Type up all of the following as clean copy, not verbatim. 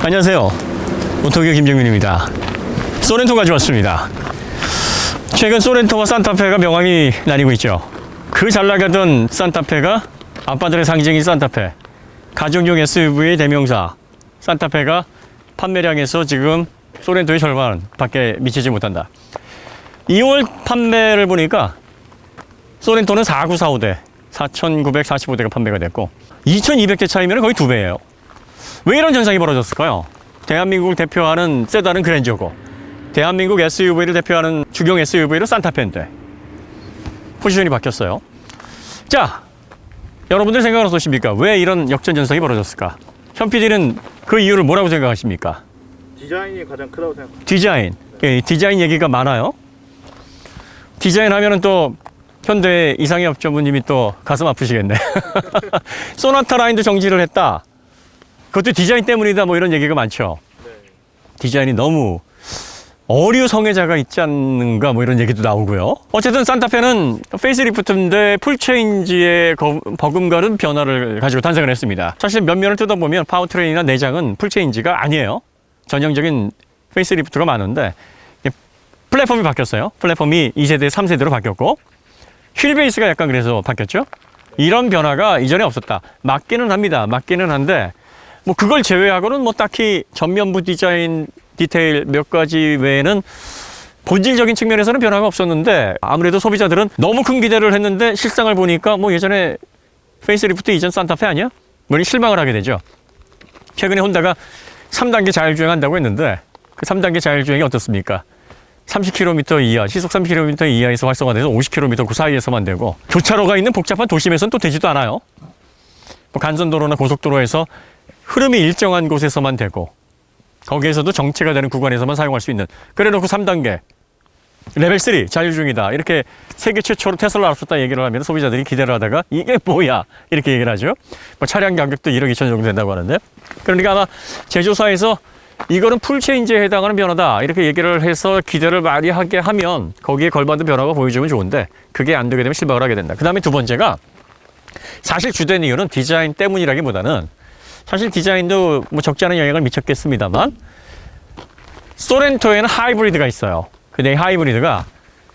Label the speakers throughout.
Speaker 1: 안녕하세요. 오토기어 김정민입니다. 소렌토 가져왔습니다. 최근 소렌토와 산타페가 명함이 나뉘고 있죠. 그 잘 나가던 산타페가 아빠들의 상징인 산타페, 가정용 SUV의 대명사 산타페가 판매량에서 지금 소렌토의 절반밖에 미치지 못한다. 2월 판매를 보니까 소렌토는 4945대, 4945대가 판매가 됐고 2200대 차이면 거의 2배예요. 왜 이런 현상이 벌어졌을까요? 대한민국을 대표하는 세단은 그랜저고 대한민국 SUV를 대표하는 주경 SUV는 산타페인데 포지션이 바뀌었어요. 자, 여러분들 생각은 어떠십니까? 왜 이런 역전현상이 벌어졌을까? 현 PD는 그 이유를 뭐라고 생각하십니까?
Speaker 2: 디자인이 가장 크다고 생각합니다.
Speaker 1: 디자인. 예, 디자인 얘기가 많아요. 디자인 하면은 또 현대 이상엽 전무님이 또 가슴 아프시겠네. 소나타 라인도 정지를 했다. 그것도 디자인 때문이다. 뭐 이런 얘기가 많죠.
Speaker 2: 네.
Speaker 1: 디자인이 너무 어류 성애자가 있지 않는가 뭐 이런 얘기도 나오고요. 어쨌든 산타페는 페이스리프트인데 풀체인지의 버금가는 변화를 가지고 탄생을 했습니다. 사실 면면을 뜯어보면 파워트레인이나 내장은 풀체인지가 아니에요. 전형적인 페이스리프트가 많은데 플랫폼이 바뀌었어요. 플랫폼이 2세대, 3세대로 바뀌었고 휠 베이스가 약간 그래서 바뀌었죠. 이런 변화가 이전에 없었다. 맞기는 합니다. 맞기는 한데 뭐 그걸 제외하고는 뭐 딱히 전면부 디자인 디테일 몇 가지 외에는 본질적인 측면에서는 변화가 없었는데 아무래도 소비자들은 너무 큰 기대를 했는데 실상을 보니까 뭐 예전에 페이스리프트 이전 산타페 아니야? 뭐 실망을 하게 되죠. 최근에 혼다가 3단계 자율주행 한다고 했는데 그 3단계 자율주행이 어떻습니까? 30km 이하, 시속 30km 이하에서 활성화돼서 50km 그 사이에서만 되고 교차로가 있는 복잡한 도심에서는 또 되지도 않아요. 뭐 간선도로나 고속도로에서 흐름이 일정한 곳에서만 되고 거기에서도 정체가 되는 구간에서만 사용할 수 있는 그래놓고 3단계 레벨 3 자율주행이다 이렇게 세계 최초로 테슬라 앞섰다 얘기를 하면 소비자들이 기대를 하다가 이게 뭐야 이렇게 얘기를 하죠. 뭐 차량 가격도 1억 2천 정도 된다고 하는데 그러니까 아마 제조사에서 이거는 풀체인지에 해당하는 변화다 이렇게 얘기를 해서 기대를 많이 하게 하면 거기에 걸맞는 변화가 보여주면 좋은데 그게 안 되게 되면 실망을 하게 된다. 그 다음에 두 번째가 사실 주된 이유는 디자인 때문이라기보다는 사실 디자인도 뭐 적지 않은 영향을 미쳤겠습니다만 소렌토에는 하이브리드가 있어요. 근데 이 하이브리드가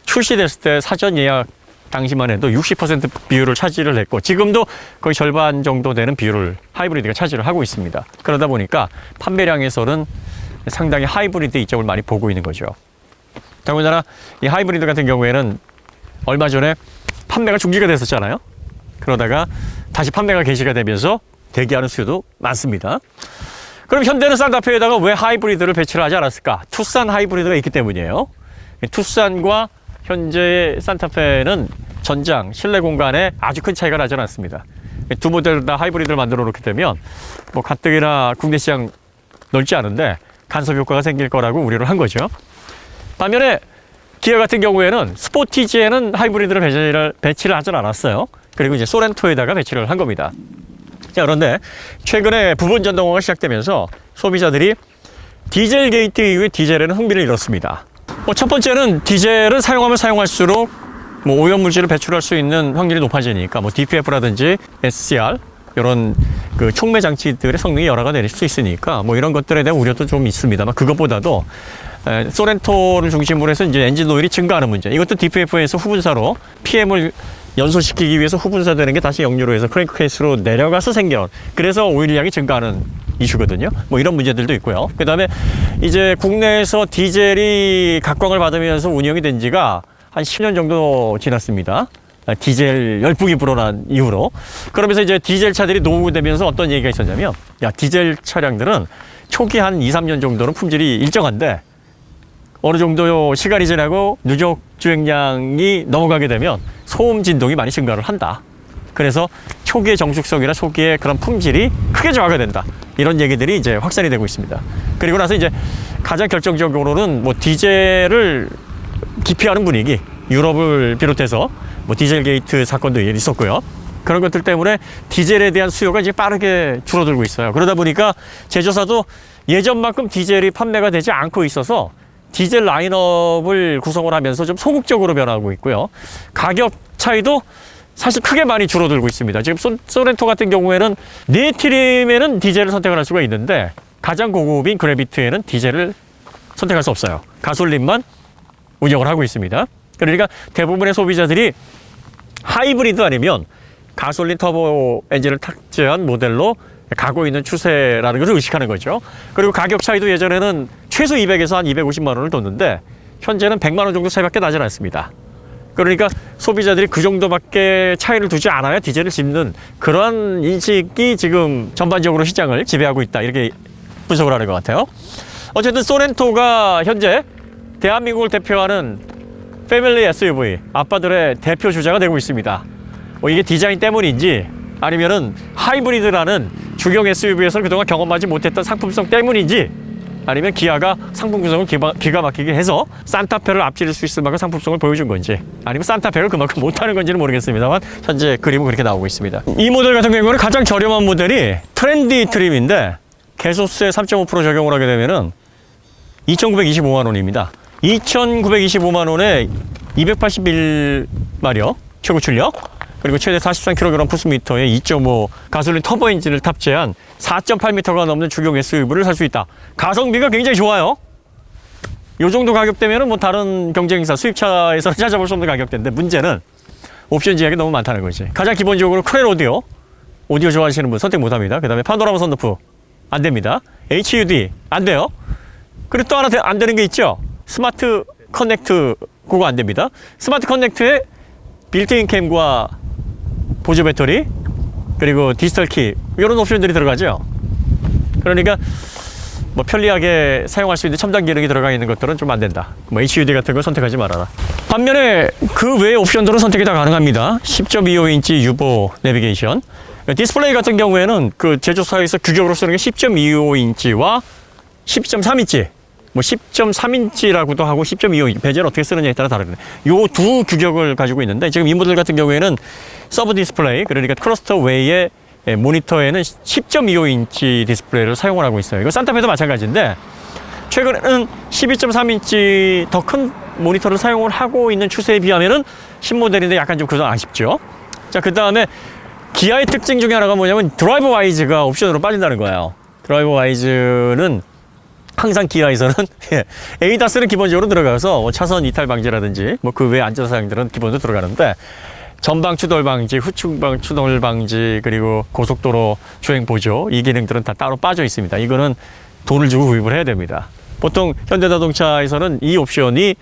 Speaker 1: 출시됐을 때 사전 예약 당시만 해도 60% 비율을 차지를 했고 지금도 거의 절반 정도 되는 비율을 하이브리드가 차지를 하고 있습니다. 그러다 보니까 판매량에서는 상당히 하이브리드 이쪽을 많이 보고 있는 거죠. 더군다나 이 하이브리드 같은 경우에는 얼마 전에 판매가 중지가 됐었잖아요. 그러다가 다시 판매가 개시가 되면서 대기하는 수요도 많습니다. 그럼 현대는 산타페에다가 왜 하이브리드를 배치를 하지 않았을까? 투싼 하이브리드가 있기 때문이에요. 투싼과 현재의 산타페는 전장, 실내 공간에 아주 큰 차이가 나지 않습니다. 두 모델 다 하이브리드를 만들어 놓게 되면 뭐 가뜩이나 국내 시장 넓지 않은데 간섭 효과가 생길 거라고 우려를 한 거죠. 반면에 기아 같은 경우에는 스포티지에는 하이브리드를 배치를 하지 않았어요. 그리고 이제 소렌토에다가 배치를 한 겁니다. 자, 그런데 최근에 부분 전동화가 시작되면서 소비자들이 디젤 게이트 이후에 디젤에는 흥미를 잃었습니다. 첫 번째는 디젤은 사용하면 사용할수록 뭐 오염물질을 배출할 수 있는 확률이 높아지니까 뭐 DPF라든지 SCR 이런 그 촉매 장치들의 성능이 열화가 내릴 수 있으니까 뭐 이런 것들에 대한 우려도 좀 있습니다만 그것보다도 소렌토를 중심으로 해서 이제 엔진 오일이 증가하는 문제. 이것도 DPF에서 후분사로 PM을 연소시키기 위해서 후분사되는 게 다시 역류로 해서 크랭크 케이스로 내려가서 생겨. 그래서 오일량이 증가하는 이슈거든요. 뭐 이런 문제들도 있고요. 그 다음에 이제 국내에서 디젤이 각광을 받으면서 운영이 된 지가 한 10년 정도 지났습니다. 디젤 열풍이 불어난 이후로. 그러면서 이제 디젤 차들이 노후되면서 어떤 얘기가 있었냐면 야, 디젤 차량들은 초기 한 2, 3년 정도는 품질이 일정한데 어느 정도 시간이 지나고 누적 주행량이 넘어가게 되면 소음 진동이 많이 증가를 한다. 그래서 초기의 정숙성이나 초기의 그런 품질이 크게 저하가 된다. 이런 얘기들이 이제 확산이 되고 있습니다. 그리고 나서 이제 가장 결정적으로는 뭐 디젤을 기피하는 분위기, 유럽을 비롯해서 뭐 디젤 게이트 사건도 있었고요. 그런 것들 때문에 디젤에 대한 수요가 이제 빠르게 줄어들고 있어요. 그러다 보니까 제조사도 예전만큼 디젤이 판매가 되지 않고 있어서 디젤 라인업을 구성을 하면서 좀 소극적으로 변하고 있고요. 가격 차이도 사실 크게 많이 줄어들고 있습니다. 지금 소렌토 같은 경우에는 네 트림에는 디젤을 선택을 할 수가 있는데 가장 고급인 그래비티에는 디젤을 선택할 수 없어요. 가솔린만 운영을 하고 있습니다. 그러니까 대부분의 소비자들이 하이브리드 아니면 가솔린 터보 엔진을 탑재한 모델로 가고 있는 추세라는 것을 의식하는 거죠. 그리고 가격 차이도 예전에는 최소 200에서 한 250만 원을 뒀는데 현재는 100만 원 정도 차이밖에 나지 않습니다. 그러니까 소비자들이 그 정도밖에 차이를 두지 않아야 디젤을 짚는 그런 인식이 지금 전반적으로 시장을 지배하고 있다. 이렇게 분석을 하는 것 같아요. 어쨌든 소렌토가 현재 대한민국을 대표하는 패밀리 SUV, 아빠들의 대표 주자가 되고 있습니다. 이게 디자인 때문인지 아니면은 하이브리드라는 주경 SUV에서는 그동안 경험하지 못했던 상품성 때문인지 아니면 기아가 상품 구성을 기가 막히게 해서 산타페를 앞지를 수 있을 만큼 상품성을 보여준 건지 아니면 산타페를 그만큼 못하는 건지는 모르겠습니다만 현재 그림은 그렇게 나오고 있습니다. 이 모델 같은 경우는 가장 저렴한 모델이 트렌디 트림인데 개소세 3.5% 적용을 하게 되면은 2,925만 원입니다. 2,925만 원에 281마력 최고 출력 그리고 최대 43kg 푸스미터에 2.5 가솔린 터보 엔진을 탑재한 4.8m가 넘는 주경 SUV를 살 수 있다. 가성비가 굉장히 좋아요. 이 정도 가격대면은 뭐 다른 경쟁사 수입차에서는 찾아볼 수 없는 가격대인데 문제는 옵션 제약이 너무 많다는 거지. 가장 기본적으로 크렐 오디오 좋아하시는 분 선택 못합니다. 그 다음에 파노라마 선루프 안 됩니다. HUD 안 돼요. 그리고 또 하나 안 되는 게 있죠. 스마트 커넥트 그거 안 됩니다. 스마트 커넥트에 빌트인 캠과 보조 배터리 그리고 디지털 키 이런 옵션들이 들어가죠. 그러니까 뭐 편리하게 사용할 수 있는 첨단 기능이 들어가 있는 것들은 좀 안 된다. 뭐 HUD 같은 걸 선택하지 말아라. 반면에 그 외의 옵션들은 선택이 다 가능합니다. 10.25인치 유보 내비게이션. 디스플레이 같은 경우에는 그 제조사에서 규격으로 쓰는 게 10.25인치와 10.3인치. 뭐 10.3인치라고도 하고 10.25인치 베젤 어떻게 쓰느냐에 따라 다르네. 요 두 규격을 가지고 있는데 지금 이 모델 같은 경우에는 서브 디스플레이 그러니까 클러스터 외의 모니터에는 10.25인치 디스플레이를 사용을 하고 있어요. 이거 산타페도 마찬가지인데 최근에는 12.3인치 더 큰 모니터를 사용을 하고 있는 추세에 비하면은 신모델인데 약간 좀 그건 아쉽죠. 자, 그 다음에 기아의 특징 중에 하나가 뭐냐면 드라이브 와이즈가 옵션으로 빠진다는 거예요. 드라이브 와이즈는 항상 기아에서는 에이다스는 기본적으로 들어가서 차선 이탈 방지라든지 뭐 그 외 안전 사양들은 기본으로 들어가는데 전방 추돌 방지, 후측방 추돌 방지 그리고 고속도로 주행 보조 이 기능들은 다 따로 빠져 있습니다. 이거는 돈을 주고 구입을 해야 됩니다. 보통 현대자동차에서는 이 옵션이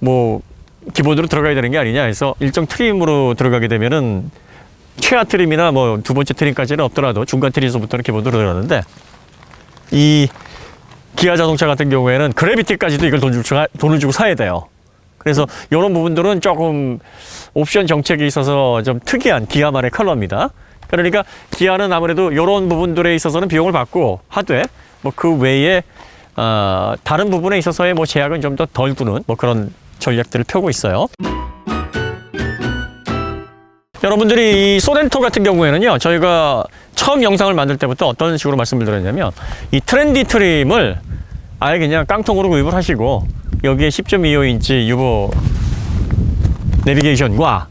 Speaker 1: 뭐 기본으로 들어가야 되는 게 아니냐 해서 일정 트림으로 들어가게 되면은 최하 트림이나 뭐 두 번째 트림까지는 없더라도 중간 트림에서부터는 기본으로 들어가는데 이 기아 자동차 같은 경우에는 그래비티까지도 이걸 돈을 주고 사야 돼요. 그래서 이런 부분들은 조금 옵션 정책이 있어서 좀 특이한 기아만의 컬러입니다. 그러니까 기아는 아무래도 이런 부분들에 있어서는 비용을 받고 하되 뭐 그 외에 다른 부분에 있어서의 뭐 제약은 좀 더 덜 두는 뭐 그런 전략들을 펴고 있어요. 여러분들이 이 소렌토 같은 경우에는요, 저희가 처음 영상을 만들 때부터 어떤 식으로 말씀을 드렸냐면 이 트렌디 트림을 아예 그냥 깡통으로 구입을 하시고 여기에 10.25인치 유보 내비게이션과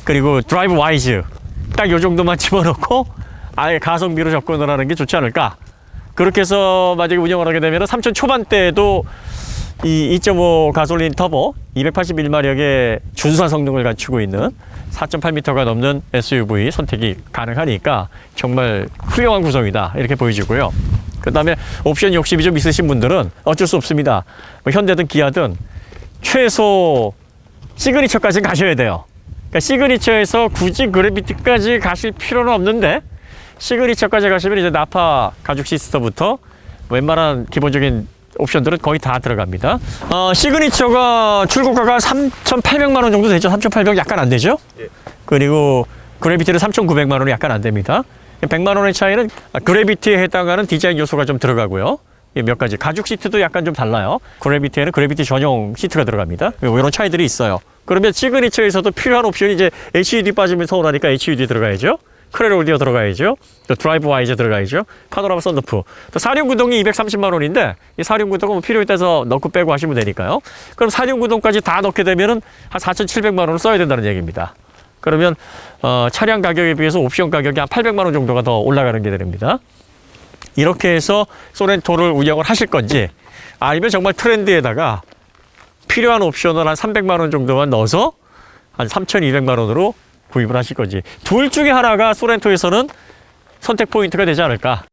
Speaker 1: 그리고 드라이브 와이즈 딱 요 정도만 집어넣고 아예 가성비로 접근을 하는 게 좋지 않을까. 그렇게 해서 만약에 운영을 하게 되면 3천 초반대에도 이 2.5 가솔린 터보 281마력의 준수한 성능을 갖추고 있는 4.8m가 넘는 SUV 선택이 가능하니까 정말 훌륭한 구성이다 이렇게 보여지고요. 그 다음에 옵션 욕심이 좀 있으신 분들은 어쩔 수 없습니다. 뭐 현대든 기아든 최소 시그니처까지는 가셔야 돼요. 그러니까 시그니처에서 굳이 그래비티까지 가실 필요는 없는데 시그니처까지 가시면 이제 나파 가죽 시스터부터 웬만한 기본적인 옵션들은 거의 다 들어갑니다. 시그니처가 출고가가 3,800만 원 정도 되죠. 3,800 약간 안 되죠.
Speaker 2: 예.
Speaker 1: 그리고 그래비티는 3,900만 원이 약간 안 됩니다. 100만 원의 차이는 그래비티에 해당하는 디자인 요소가 좀 들어가고요. 몇 가지 가죽 시트도 약간 좀 달라요. 그래비티에는 그래비티 전용 시트가 들어갑니다. 이런 차이들이 있어요. 그러면 시그니처에서도 필요한 옵션이 이제 HUD 빠지면 서운하니까 HUD 들어가야죠. 크렐 오디오 들어가야죠. 또 드라이브 와이즈 들어가야죠. 파노라마 선루프. 또 사륜구동이 230만 원인데 이 사륜구동은 뭐 필요에 따라서 넣고 빼고 하시면 되니까요. 그럼 사륜구동까지 다 넣게 되면은 한 4,700만 원을 써야 된다는 얘기입니다. 그러면 차량 가격에 비해서 옵션 가격이 한 800만 원 정도가 더 올라가는 게 됩니다. 이렇게 해서 소렌토를 운영을 하실 건지 아니면 정말 트렌드에다가 필요한 옵션을 한 300만 원 정도만 넣어서 한 3,200만 원으로 구입을 하실 건지 둘 중에 하나가 소렌토에서는 선택 포인트가 되지 않을까.